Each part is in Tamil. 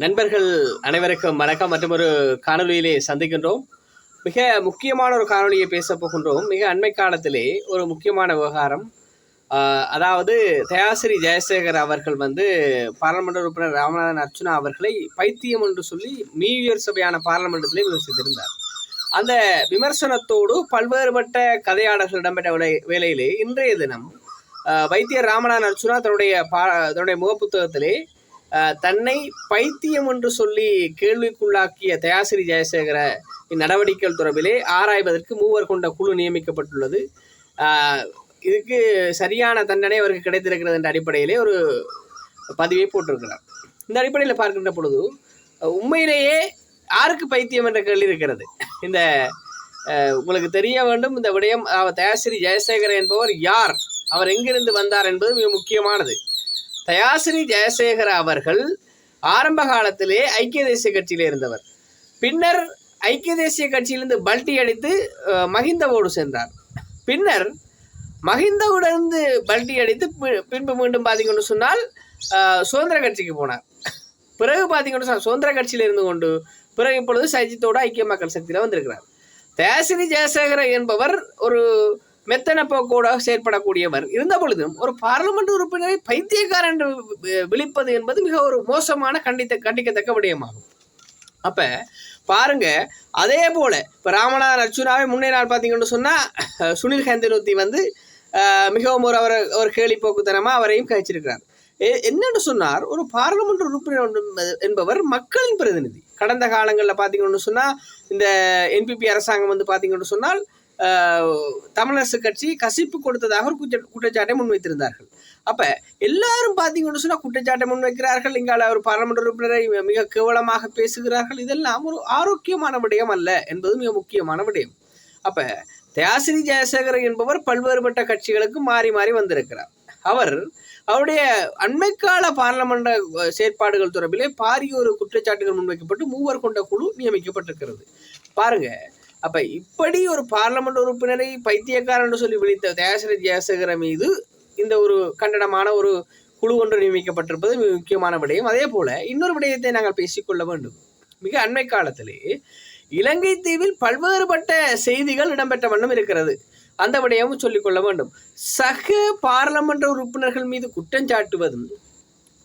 நண்பர்கள் அனைவருக்கும் வணக்கம். மற்றும் ஒரு காணொலியிலே சந்திக்கின்றோம். மிக முக்கியமான ஒரு காணொலியை பேச போகின்றோம். மிக அண்மை காலத்திலே ஒரு முக்கியமான விவகாரம், அதாவது தயாசிரி ஜெயசேகர் அவர்கள் பாராளுமன்ற உறுப்பினர் ராமநாதன் அர்ச்சுனா அவர்களை பைத்தியம் என்று சொல்லி மீவியர் சபையான பாராளுமன்றத்திலே விமர்சித்திருந்தார். அந்த விமர்சனத்தோடு பல்வேறுபட்ட கதையாடல்கள் இடம்பெற்ற வேளையிலே இன்றைய தினம் வைத்தியர் ராமநாதன் அர்ச்சுனா தன்னுடைய முகப்புத்தகத்திலே தன்னை பைத்தியம் என்று சொல்லி கேள்விக்குள்ளாக்கிய தயாசிரி ஜெயசேகர இந்நடவடிக்கைகள் தொடர்பிலே ஆராய்வதற்கு 3 கொண்ட குழு நியமிக்கப்பட்டுள்ளது. இதுக்கு சரியான தண்டனை அவருக்கு கிடைத்திருக்கிறது என்ற அடிப்படையிலே ஒரு பதிவை போட்டிருக்கிறார். இந்த அடிப்படையில் பார்க்கின்ற பொழுது உண்மையிலேயே யாருக்கு பைத்தியம் என்ற கேள்வி இருக்கிறது. இந்த உங்களுக்கு தெரிய வேண்டும், இந்த விடயம் தயாசிரி ஜெயசேகர என்பவர் யார், அவர் எங்கிருந்து வந்தார் என்பது மிக முக்கியமானது. தயாசிரி ஜெயசேகர அவர்கள் ஆரம்ப காலத்திலே ஐக்கிய தேசிய கட்சியில் இருந்தவர். பின்னர் ஐக்கிய தேசிய கட்சியிலிருந்து பல்ட்டி அடித்து மஹிந்தவோடு சென்றார். பின்னர் மஹிந்தவுடந்து பல்ட்டி அடித்து பின்பு மீண்டும் பார்த்தீங்கன்னு சொன்னால் சுதந்திர கட்சிக்கு போனார். பிறகு பார்த்தீங்கன்னு சொன்னால் சுதந்திர கட்சியில் இருந்து கொண்டு பிறகு இப்பொழுது சஜித்தோடு ஐக்கிய மக்கள் சக்தியில் வந்திருக்கிறார். தயாசிரி ஜெயசேகர என்பவர் ஒரு மெத்தன போக்கோட செயற்படக்கூடியவர். இருந்த பொழுதும் ஒரு பாராளுமன்ற உறுப்பினரை பைத்தியக்காரன் என்று விழிப்பது என்பது மிக ஒரு மோசமான கண்டிக்கத்தக்க விடயமாகும். அப்ப பாருங்க, அதே போல இப்போ ராமநாதன் அர்ச்சுனாவை முன்னே நாள் பார்த்தீங்கன்னு சொன்னா சுனில் ஹேந்தனூத்தி மிகவும் ஒரு கேலிப்போக்குத்தனமா அவரையும் கழிச்சிருக்கிறார். என்னன்னு சொன்னார், ஒரு பாராளுமன்ற உறுப்பினர் என்பவர் மக்களின் பிரதிநிதி. கடந்த காலங்களில் பார்த்தீங்கன்னு சொன்னா இந்த என்பிபி அரசாங்கம் பார்த்தீங்கன்னு சொன்னால் தமிழரசு கட்சி கசிப்பு கொடுத்ததாக ஒரு குற்றச்சாட்டை முன்வைத்திருந்தார்கள். அப்ப எல்லாரும் பார்த்தீங்கன்னு சொன்னா குற்றச்சாட்டை முன்வைக்கிறார்கள். இங்கால ஒரு பாராளுமன்ற உறுப்பினரை மிக கேவலமாக பேசுகிறார்கள். இதெல்லாம் ஒரு ஆரோக்கியமான விடயம் அல்ல என்பது மிக முக்கியமான விடயம். அப்ப தயாசிரி ஜெயசேகர் என்பவர் பல்வேறுபட்ட கட்சிகளுக்கு மாறி மாறி வந்திருக்கிறார். அவருடைய அண்மைக்கால பாராளுமன்ற செயற்பாடுகள் தொடர்பிலே பாரிய ஒரு குற்றச்சாட்டுகள் முன்வைக்கப்பட்டு 3 கொண்ட குழு நியமிக்கப்பட்டிருக்கிறது. பாருங்க, அப்ப இப்படி ஒரு பாராளுமன்ற உறுப்பினரை பைத்தியக்காரன் சொல்லி விழித்த தயாசிரி ஜெயசேகர மீது இந்த ஒரு கண்டனமான ஒரு குழு ஒன்று நியமிக்கப்பட்டிருப்பது மிக முக்கியமான விடயம். அதே போல இன்னொரு விடயத்தை நாங்கள் பேசிக்கொள்ள வேண்டும். மிக அண்மை காலத்திலே இலங்கை தீவில் பல்வேறுபட்ட செய்திகள் இடம்பெற்ற வண்ணம் இருக்கிறது. அந்த விடயமும் சொல்லிக்கொள்ள வேண்டும். சக பாராளுமன்ற உறுப்பினர்கள் மீது குற்றம் சாட்டுவதும்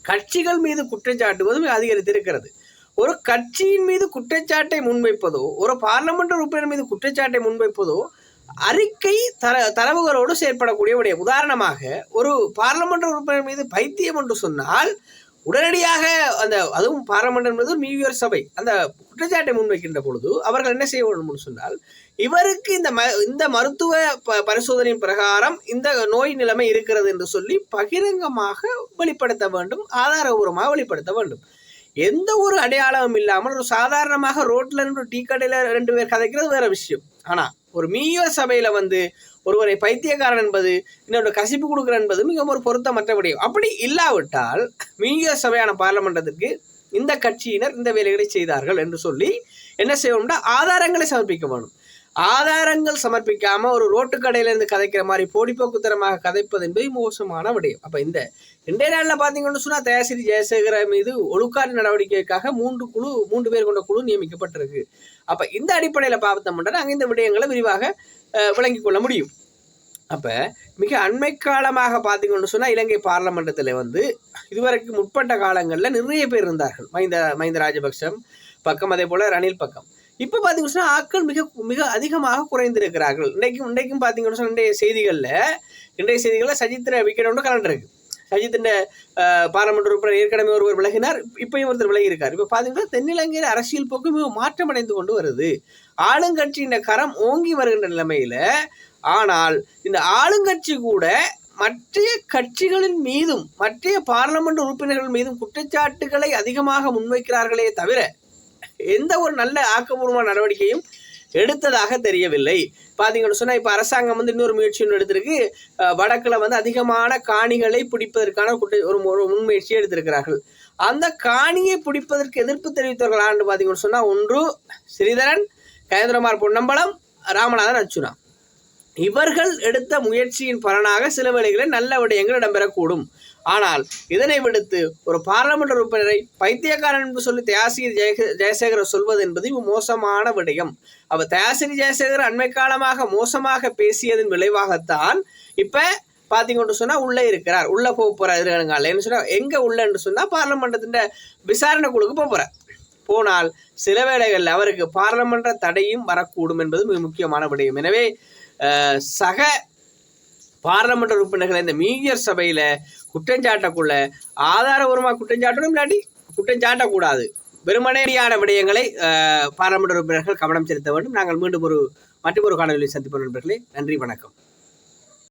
கட்சிகள் மீது குற்றம் சாட்டுவதும் அதிகரித்திருக்கிறது. ஒரு கட்சியின் மீது குற்றச்சாட்டை முன்வைப்பதோ ஒரு பாராளுமன்ற உறுப்பினர் மீது குற்றச்சாட்டை முன்வைப்பதோ அறிக்கை தரவுகளோடு செயற்படக்கூடிய விடயம். உதாரணமாக, ஒரு பாராளுமன்ற உறுப்பினர் மீது பைத்தியம் என்று சொன்னால் உடனடியாக அதுவும் பாராளுமன்றம் என்பது மீவியர் சபை அந்த குற்றச்சாட்டை முன்வைக்கின்ற பொழுது அவர்கள் என்ன செய்ய வேண்டும் சொன்னால், இவருக்கு இந்த மருத்துவ பரிசோதனையின் பிரகாரம் இந்த நோய் நிலைமை இருக்கிறது என்று சொல்லி பகிரங்கமாக வெளிப்படுத்த வேண்டும், ஆதாரபூர்வமாக வெளிப்படுத்த வேண்டும். எந்த ஒரு அடையாளமும் இல்லாமல் ஒரு சாதாரணமாக ரோட்ல இருந்து டீ கடையில 2 பேர் கதைக்கிறது வேற விஷயம். ஆனா ஒரு மீவியர் சபையில ஒருவரை பைத்தியக்காரன் என்பது இன்னொரு கசிப்பு கொடுக்குற என்பது மிகவும் ஒரு பொருத்தமற்ற விடயம். அப்படி இல்லாவிட்டால் மீவியர் சபையான பாராளுமன்றத்திற்கு இந்த கட்சியினர் இந்த வேலைகளை செய்தார்கள் என்று சொல்லி என்ன செய்யணும்னா ஆதாரங்களை சமர்ப்பிக்க வேண்டும். ஆதாரங்கள் சமர்ப்பிக்காம ஒரு ரோட்டு கடையில இருந்து கதைக்கிற மாதிரி போடிப்போக்குத்தனமாக கதைப்பது என்பது மோசமான விடயம். அப்ப இன்றைய நாளில் பார்த்தீங்கன்னு சொன்னா தயாசிரி ஜெயசேகர மீது ஒழுக்காற்று நடவடிக்கைக்காக 3 பேர் கொண்ட குழு நியமிக்கப்பட்டிருக்கு. அப்ப இந்த அடிப்படையில பார்த்தோம்னா நாங்கள் இந்த விடயங்களை விரிவாக விளங்கிக் கொள்ள முடியும். அப்ப மிக அண்மை காலமாக பார்த்தீங்கன்னு சொன்னா இலங்கை பாராளுமன்றத்தில் இதுவரைக்கும் முற்பட்ட காலங்களில் நிறைய பேர் இருந்தார்கள். மஹிந்த ராஜபக்ஷம் பக்கம், அதே போல ரணில் பக்கம். இப்போ பார்த்தீங்கன்னு சொன்னா ஆட்கள் மிக மிக அதிகமாக குறைந்திருக்கிறார்கள். இன்றைக்கும் பார்த்தீங்கன்னு சொன்னா இன்றைய செய்திகளில் சஜித்திர விக்கெட் ஒன்று கலண்டிருக்கு. சஜித்தின் பாராளுமன்ற உறுப்பினர் ஏற்கனவே ஒருவர் விலகினார், இப்பயும் ஒருத்தர் விலகி இருக்கார். இப்போ பார்த்தீங்கன்னா தென்னிலங்கையில் அரசியல் போக்கு மிக மாற்றமடைந்து கொண்டு வருது. ஆளுங்கட்சியின் கரம் ஓங்கி வருகின்ற நிலைமையில, ஆனால் இந்த ஆளுங்கட்சி கூட மற்ற கட்சிகளின் மீதும் மற்ற பாராளுமன்ற உறுப்பினர்கள் மீதும் குற்றச்சாட்டுகளை அதிகமாக முன்வைக்கிறார்களே தவிர எந்த ஒரு நல்ல ஆக்கப்பூர்வமான நடவடிக்கையும் எடுத்ததாக தெரியவில்லை. பார்த்தீங்கன்னு சொன்னா இப்ப அரசாங்கம் இன்னொரு முயற்சி எடுத்திருக்கு. வடக்குல அதிகமான காணிகளை பிடிப்பதற்கான ஒரு முன்முயற்சியை எடுத்திருக்கிறார்கள். அந்த காணியை பிடிப்பதற்கு எதிர்ப்பு தெரிவித்தவர்கள் ஆண்டு பார்த்தீங்கன்னு சொன்னா ஒன்று ஸ்ரீதரன், கஜேந்திரகுமார் பொன்னம்பலம், ராமநாதன் அர்ச்சுனா. இவர்கள் எடுத்த முயற்சியின் பலனாக சில வேளைகளில் நல்ல விடயங்கள் இடம்பெறக்கூடும். ஆனால் இதனை விடுத்து ஒரு பாராளுமன்ற உறுப்பினரை பைத்தியக்காரன் என்று சொல்லி தயாசிரி ஜெயசேகர சொல்வது என்பது மோசமான விடயம். அவர் தயாசிரி ஜெயசேகர் அண்மை காலமாக மோசமாக பேசியதன் விளைவாகத்தான் இப்ப பாத்தீங்கன்னு சொன்னா உள்ளே இருக்கிறார், உள்ள போறாரு. என்ன சொன்னா எங்க உள்ளன்னு சொன்னா பார்லமெண்டத்தின் விசாரணை குழுக்கு போறார். போனால் சில வேளைகளில் அவருக்கு பாராளுமன்ற தடையும் வரக்கூடும் என்பது மிக முக்கியமான விடயம். எனவே சக பாராளுமன்ற உறுப்பினர்கள் இந்த மீடியர் சபையில குற்றஞ்சாட்டக்குள்ள ஆதாரபூர்வமாக குற்றஞ்சாட்டணும், இல்லாட்டி குற்றஞ்சாட்டக்கூடாது. வெறுமனேயான விடயங்களை பாராளுமன்ற உறுப்பினர்கள் கவனம் செலுத்த வேண்டும். நாங்கள் மீண்டும் மற்றொரு காணொலியில் சந்திப்போம் நண்பர்களே. நன்றி, வணக்கம்.